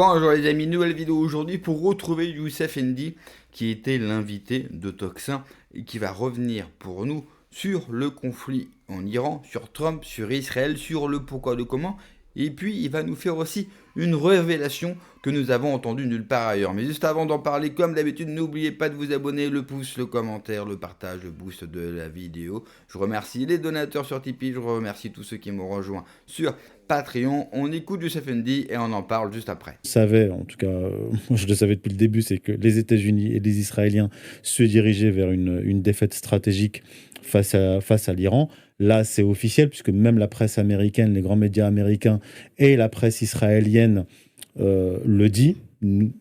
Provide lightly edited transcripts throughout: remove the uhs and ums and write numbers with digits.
Bonjour les amis, nouvelle vidéo aujourd'hui pour retrouver Youssef N'Di qui était l'invité de Toxin et qui va revenir pour nous sur le conflit en Iran, sur Trump, sur Israël, sur le pourquoi, le comment. Et puis il va nous faire aussi une révélation que nous avons entendue nulle part ailleurs. Mais juste avant d'en parler, comme d'habitude, n'oubliez pas de vous abonner, le pouce, le commentaire, le partage, le boost de la vidéo. Je remercie les donateurs sur Tipeee, je remercie tous ceux qui m'ont rejoint sur Patreon. On écoute Youssef N'Di et on en parle juste après. Je savais, en tout cas, moi je le savais depuis le début, c'est que les États-Unis et les Israéliens se dirigeaient vers une défaite stratégique face à l'Iran. Là, c'est officiel, puisque même la presse américaine, les grands médias américains et la presse israélienne le dit.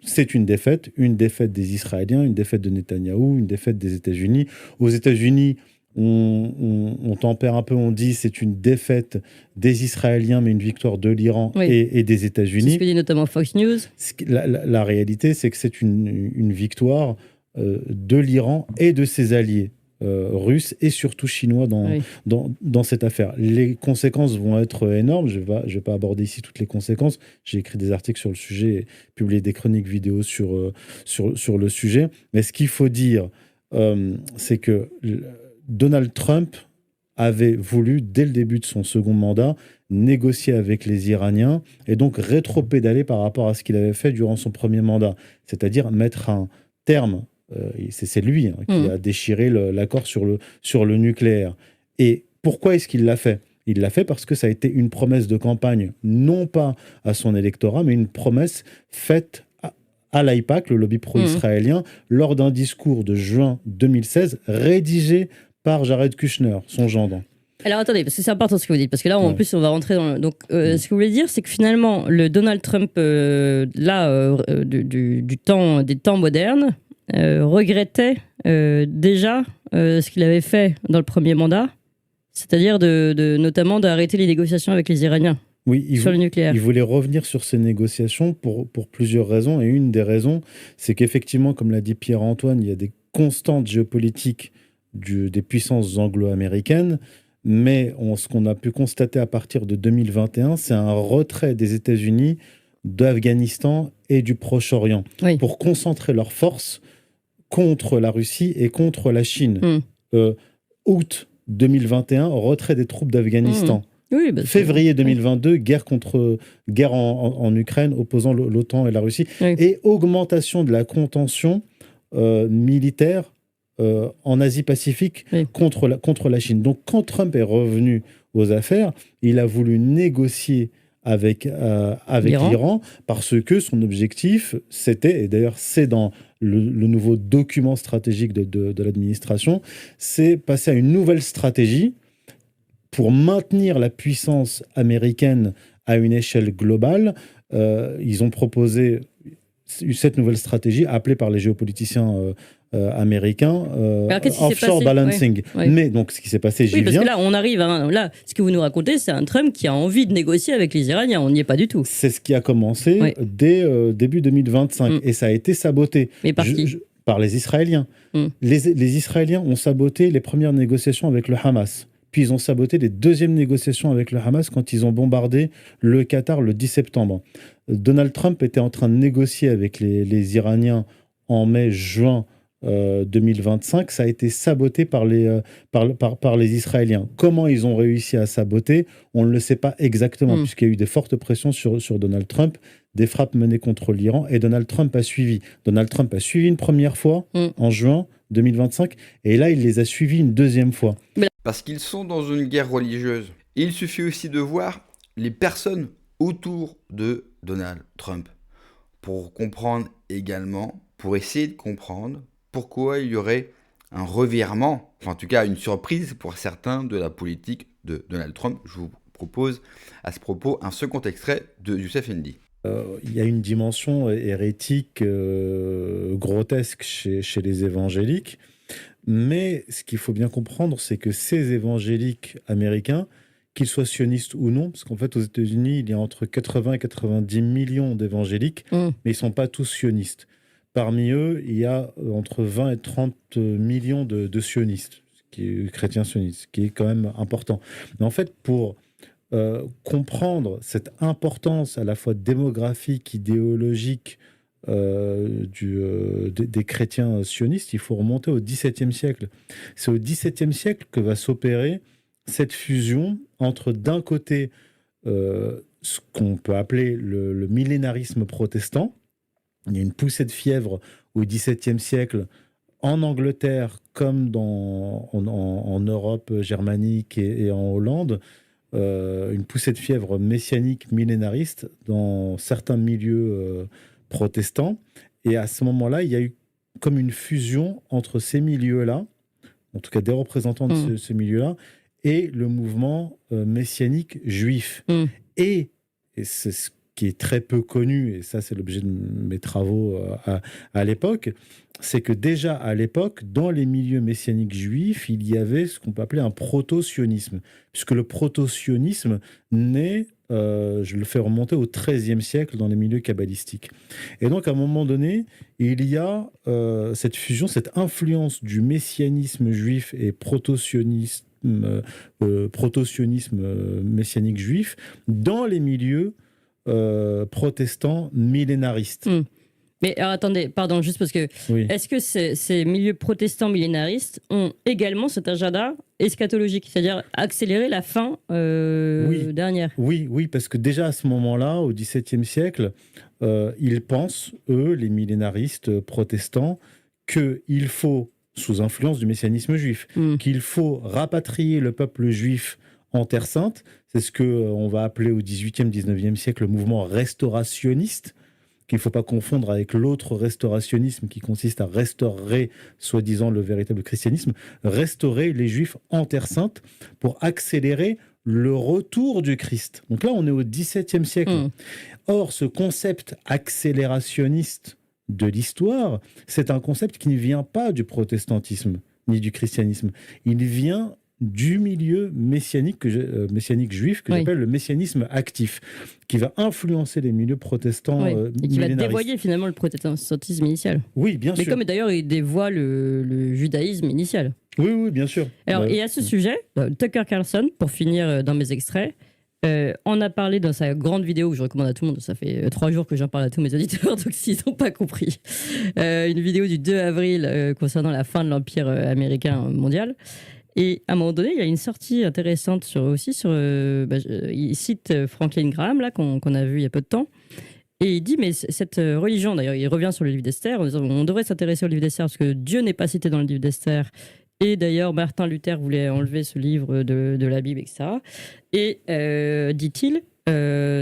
C'est une défaite des Israéliens, une défaite de Netanyahou, une défaite des États-Unis. Aux États-Unis, on tempère un peu, on dit c'est une défaite des Israéliens, mais une victoire de l'Iran Oui. et des C'est États-Unis. ce que dit notamment Fox News. La réalité, c'est que c'est une victoire de l'Iran et de ses alliés russes et surtout chinois Oui. dans cette affaire. Les conséquences vont être énormes. Je vais pas aborder ici toutes les conséquences. J'ai écrit des articles sur le sujet et publié des chroniques vidéo sur le sujet. Mais ce qu'il faut dire, c'est que Donald Trump avait voulu, dès le début de son second mandat, négocier avec les Iraniens et donc rétro-pédaler par rapport à ce qu'il avait fait durant son premier mandat, c'est-à-dire mettre un terme, c'est lui qui a déchiré l'accord sur le nucléaire. Et pourquoi est-ce qu'il l'a fait ? Il l'a fait parce que ça a été une promesse de campagne, non pas à son électorat, mais une promesse faite à l'AIPAC, le lobby pro-israélien, lors d'un discours de juin 2016, rédigé par Jared Kushner, son gendre. Alors attendez, parce que c'est important ce que vous dites, parce que là en plus on va rentrer dans le... Donc ce que vous voulez dire, c'est que finalement le Donald Trump des temps modernes regrettait déjà ce qu'il avait fait dans le premier mandat, c'est-à-dire notamment d'arrêter les négociations avec les Iraniens. Oui, sur le nucléaire. Il voulait revenir sur ces négociations pour plusieurs raisons. Et une des raisons, c'est qu'effectivement, comme l'a dit Pierre-Antoine, il y a des constantes géopolitiques des puissances anglo-américaines. Mais ce qu'on a pu constater à partir de 2021, c'est un retrait des États-Unis, d'Afghanistan et du Proche-Orient pour concentrer leurs forces contre la Russie et contre la Chine. Août 2021, retrait des troupes d'Afghanistan. Oui, février 2022, guerre en Ukraine opposant l'OTAN et la Russie. Et augmentation de la contention militaire en Asie-Pacifique contre la Chine. Donc quand Trump est revenu aux affaires, il a voulu négocier avec l'Iran parce que son objectif, c'était, et d'ailleurs c'est dans le nouveau document stratégique de l'administration, c'est passer à une nouvelle stratégie pour maintenir la puissance américaine à une échelle globale. Ils ont proposé cette nouvelle stratégie appelée par les géopoliticiens américains offshore balancing. Mais donc ce qui s'est passé, parce que là on arrive là, ce que vous nous racontez, c'est un Trump qui a envie de négocier avec les Iraniens. On n'y est pas du tout. C'est ce qui a commencé dès début 2025 et ça a été saboté. Mais par qui ? Par les Israéliens. Les Israéliens ont saboté les premières négociations avec le Hamas. Puis ils ont saboté les deuxièmes négociations avec le Hamas quand ils ont bombardé le Qatar le 10 septembre. Donald Trump était en train de négocier avec les Iraniens en mai-juin 2025. Ça a été saboté par les Israéliens. Comment ils ont réussi à saboter ? On ne le sait pas exactement, puisqu'il y a eu des fortes pressions sur Donald Trump, des frappes menées contre l'Iran, et Donald Trump a suivi. Donald Trump a suivi une première fois en juin 2025, et là, il les a suivis une deuxième fois. Parce qu'ils sont dans une guerre religieuse. Il suffit aussi de voir les personnes autour de Donald Trump pour comprendre également, pour essayer de comprendre pourquoi il y aurait un revirement, enfin en tout cas une surprise pour certains de la politique de Donald Trump. Je vous propose à ce propos un second extrait de Youssef N'Di. Il y a une dimension hérétique grotesque chez les évangéliques. Mais ce qu'il faut bien comprendre, c'est que ces évangéliques américains, qu'ils soient sionistes ou non, parce qu'en fait, aux États-Unis, il y a entre 80 et 90 millions d'évangéliques, mais ils ne sont pas tous sionistes. Parmi eux, il y a entre 20 et 30 millions de sionistes, chrétiens sionistes, ce qui est quand même important. Mais en fait, pour comprendre cette importance à la fois démographique, idéologique des chrétiens sionistes, il faut remonter au XVIIe siècle. C'est au XVIIe siècle que va s'opérer cette fusion entre, d'un côté, ce qu'on peut appeler le millénarisme protestant. Il y a une poussée de fièvre au XVIIe siècle en Angleterre comme en Europe germanique et en Hollande, une poussée de fièvre messianique millénariste dans certains milieux protestants. Et à ce moment-là, il y a eu comme une fusion entre ces milieux-là, en tout cas des représentants de ce milieu-là, et le mouvement messianique juif. Et c'est ce qui est très peu connu, et ça c'est l'objet de mes travaux à l'époque, c'est que déjà à l'époque, dans les milieux messianiques juifs, il y avait ce qu'on peut appeler un proto-sionisme, puisque le proto-sionisme naît, je le fais remonter au XIIIe siècle dans les milieux kabbalistiques. Et donc à un moment donné, il y a cette fusion, cette influence du messianisme juif et proto-sionisme messianique juif dans les milieux protestants millénaristes. Mais alors, attendez, pardon, juste parce que est-ce que ces milieux protestants millénaristes ont également cet agenda eschatologique, c'est-à-dire accélérer la fin dernière? Oui, parce que déjà à ce moment-là, au XVIIe siècle, ils pensent, eux, les millénaristes protestants, qu'il faut, sous influence du messianisme juif, qu'il faut rapatrier le peuple juif en Terre Sainte. C'est ce qu'on va appeler au XVIIIe, XIXe siècle le mouvement restaurationniste, qu'il ne faut pas confondre avec l'autre restaurationnisme qui consiste à restaurer, soi-disant, le véritable christianisme, restaurer les Juifs en Terre Sainte pour accélérer le retour du Christ. Donc là, on est au XVIIe siècle. Or, ce concept accélérationniste de l'histoire, c'est un concept qui ne vient pas du protestantisme ni du christianisme. Il vient du milieu messianique juif que j'appelle le messianisme actif, qui va influencer les milieux protestants et qui va dévoyer finalement le protestantisme initial. Oui, bien sûr. Mais comme d'ailleurs il dévoie le judaïsme initial. Oui, bien sûr. Alors, et à ce sujet, Tucker Carlson, pour finir dans mes extraits, en a parlé dans sa grande vidéo que je recommande à tout le monde. Ça fait 3 jours que j'en parle à tous mes auditeurs, donc s'ils n'ont pas compris. Une vidéo du 2 avril concernant la fin de l'Empire américain mondial. Et à un moment donné, il y a une sortie intéressante il cite Franklin Graham, là, qu'on a vu il y a peu de temps. Et il dit, mais cette religion, d'ailleurs, il revient sur le livre d'Esther, en disant, on devrait s'intéresser au livre d'Esther parce que Dieu n'est pas cité dans le livre d'Esther. Et d'ailleurs, Martin Luther voulait enlever ce livre de la Bible, etc. Et dit-il,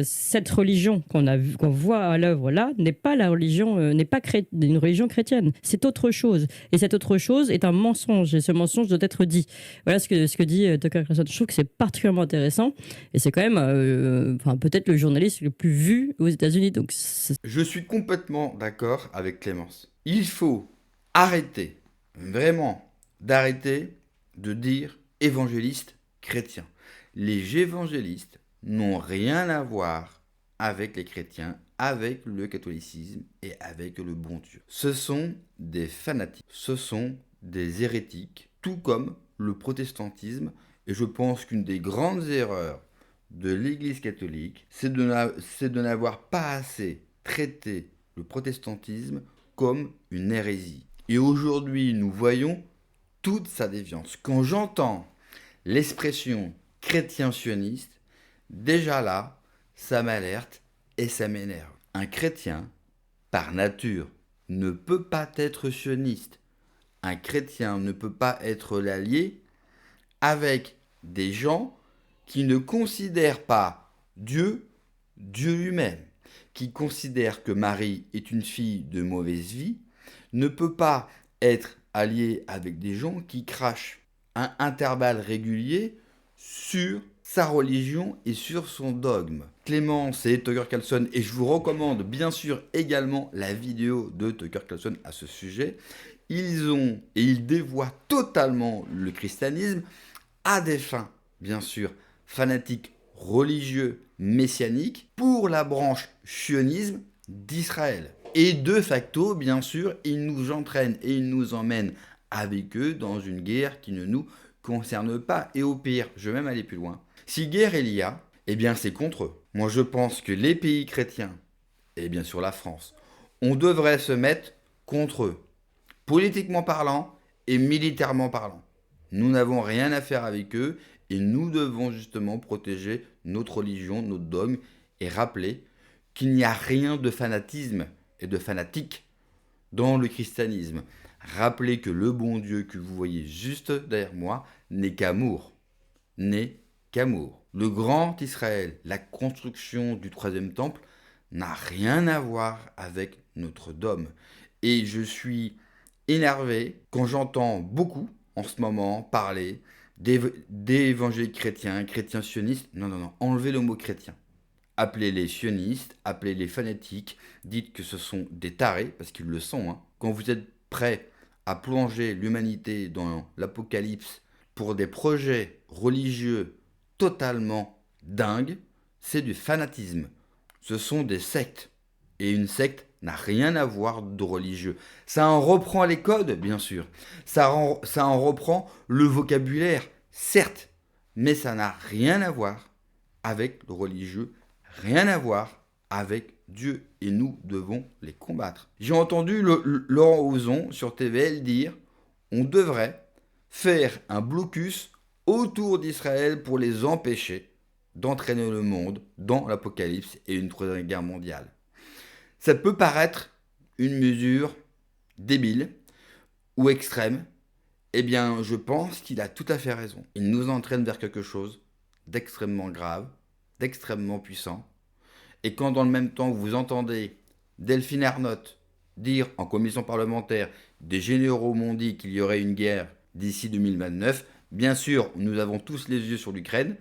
cette religion qu'on voit à l'œuvre là n'est pas la religion, n'est pas une religion chrétienne. C'est autre chose. Et cette autre chose est un mensonge. Et ce mensonge doit être dit. Voilà ce que dit Tucker Carlson. Je trouve que c'est particulièrement intéressant. Et c'est quand même, peut-être le journaliste le plus vu aux États-Unis. Donc, je suis complètement d'accord avec Clémence. Il faut arrêter, vraiment, d'arrêter de dire évangéliste chrétien. Les évangélistes n'ont rien à voir avec les chrétiens, avec le catholicisme et avec le bon Dieu. Ce sont des fanatiques, ce sont des hérétiques, tout comme le protestantisme. Et je pense qu'une des grandes erreurs de l'Église catholique, c'est de n'avoir pas assez traité le protestantisme comme une hérésie. Et aujourd'hui, nous voyons toute sa déviance. Quand j'entends l'expression chrétien sioniste, déjà là, ça m'alerte et ça m'énerve. Un chrétien, par nature, ne peut pas être sioniste. Un chrétien ne peut pas être l'allié avec des gens qui ne considèrent pas Dieu lui-même, qui considèrent que Marie est une fille de mauvaise vie, ne peut pas être allié avec des gens qui crachent à intervalles réguliers sur sa religion et sur son dogme. Clémence et Tucker Carlson, et je vous recommande bien sûr également la vidéo de Tucker Carlson à ce sujet, ils dévoient totalement le christianisme à des fins, bien sûr, fanatiques, religieux, messianiques, pour la branche sionisme d'Israël. Et de facto, bien sûr, ils nous entraînent et ils nous emmènent avec eux dans une guerre qui ne nous concerne pas. Et au pire, je vais même aller plus loin. Si guerre il y a, Eh bien, c'est contre eux. Moi, je pense que les pays chrétiens, et bien sûr la France, on devrait se mettre contre eux, politiquement parlant et militairement parlant. Nous n'avons rien à faire avec eux et nous devons justement protéger notre religion, notre dogme et rappeler qu'il n'y a rien de fanatisme et de fanatique dans le christianisme. Rappelez que le bon Dieu que vous voyez juste derrière moi n'est qu'amour. N'est qu'amour. Le grand Israël, la construction du troisième temple, n'a rien à voir avec notre dôme. Et je suis énervé quand j'entends beaucoup en ce moment parler d'évangéliques chrétiens, chrétiens sionistes. Non, non, non, enlevez le mot chrétien. Appelez-les sionistes, appelez-les fanatiques, dites que ce sont des tarés, parce qu'ils le sont. Hein. Quand vous êtes prêts à plonger l'humanité dans l'apocalypse pour des projets religieux totalement dingues, c'est du fanatisme. Ce sont des sectes. Et une secte n'a rien à voir de religieux. Ça en reprend les codes, bien sûr. Ça en reprend le vocabulaire, certes. Mais ça n'a rien à voir avec le religieux, rien à voir avec Dieu. Et nous devons les combattre. J'ai entendu Laurent Ozon sur TVL dire on devrait faire un blocus autour d'Israël pour les empêcher d'entraîner le monde dans l'apocalypse et une troisième guerre mondiale. Ça peut paraître une mesure débile ou extrême. Eh bien, je pense qu'il a tout à fait raison. Il nous entraîne vers quelque chose d'extrêmement grave, d'extrêmement puissant. Et quand dans le même temps vous entendez Delphine Ernotte dire en commission parlementaire des généraux m'ont dit qu'il y aurait une guerre d'ici 2029, bien sûr, nous avons tous les yeux sur l'Ukraine,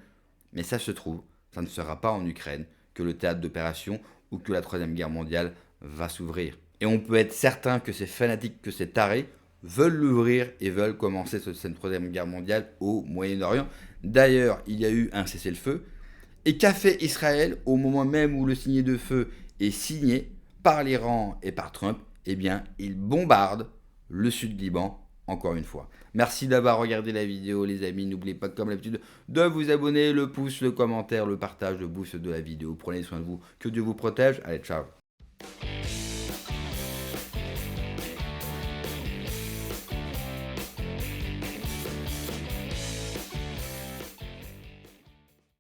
mais ça se trouve, ça ne sera pas en Ukraine que le théâtre d'opération ou que la troisième guerre mondiale va s'ouvrir. Et on peut être certain que ces fanatiques, que ces tarés veulent l'ouvrir et veulent commencer cette troisième guerre mondiale au Moyen-Orient. D'ailleurs, il y a eu un cessez-le-feu. Et qu'a fait Israël au moment même où le signez-le-feu est signé par l'Iran et par Trump? Eh bien, il bombarde le sud Liban, encore une fois. Merci d'avoir regardé la vidéo, les amis. N'oubliez pas, comme d'habitude, de vous abonner, le pouce, le commentaire, le partage, le boost de la vidéo. Prenez soin de vous. Que Dieu vous protège. Allez, ciao.